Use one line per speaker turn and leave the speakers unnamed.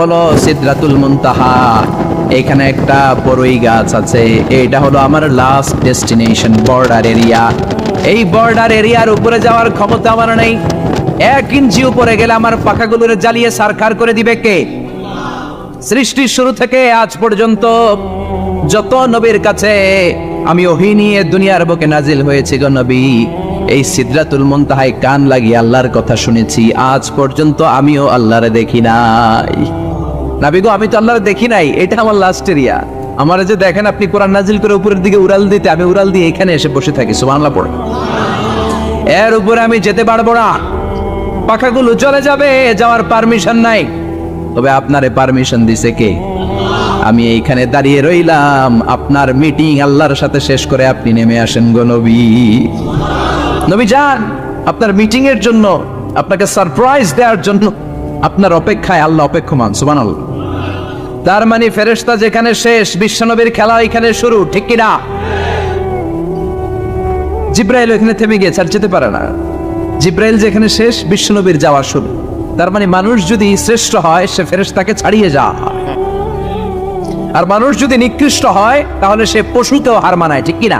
হলো সিদরাতুল মুনতাহা। এখানে একটা বড়ই গাছ আছে, এটা হলো আমার লাস্ট ডেস্টিনেশন, বর্ডার এরিয়া। এই বর্ডার এরিয়ার উপরে যাওয়ার ক্ষমতা আমার নেই। 1 ইঞ্চি উপরে গেলে আমার পাখাগুলোরে জ্বালিয়ে সারখার করে দিবে কে? সৃষ্টির শুরু থেকে আজ পর্যন্ত যত নবীর কাছে আমি ওহী নিয়ে দুনিয়ার বুকে নাজিল হয়েছি গো নবী, এই সিদরাতুল মুনতাহায় কান লাগিয়ে আল্লাহর কথা শুনেছি। আজ পর্যন্ত আমিও আল্লাহরে দেখি নাই। নবী গো, আমি তো আল্লাহরে দেখি নাই, এটা আমার লাস্ট এরিয়া। আমার যে দেখেন আপনি কোরআন নাজিল করে উপরের দিকে উড়াল দিতে, আমি উড়াল দিয়ে এখানে এসে বসে থাকি। সুবহানাল্লাহ পড়ে। এর উপরে আমি যেতে পারবো না, পাখাগুলো চলে যাবে, যাওয়ার পারমিশন নাই। তবে আপনারে পারমিশন দিছে কে? আমি এইখানে দাঁড়িয়ে রইলাম, আপনার মিটিং আল্লাহর সাথে শেষ করে আপনি নেমে আসেন গো নবী। নবী যান, আপনার মিটিং এর জন্য, আপনাকে সারপ্রাইজ দেওয়ার জন্য আপনার অপেক্ষায় আল্লাহ অপেক্ষমান। সুবহানাল্লাহ। তার মানে ফেরেশতা যেখানে শেষ, বিশ্বনবীর খেলা এখানে শুরু, ঠিক কি না? জিব্রাইল এখানে থেমে গিয়েছে, আর যেতে পারে না। জিব্রাইল যেখানে শেষ, বিশ্বনবীর যাওয়া শুরু। তার মানে মানুষ যদি শ্রেষ্ঠ হয়, সে ফেরেশতাকে ছাড়িয়ে যায়। আর মানুষ যদি নিকৃষ্ট হয়, তাহলে সে পশুকেও হার মানায়, ঠিক কি না?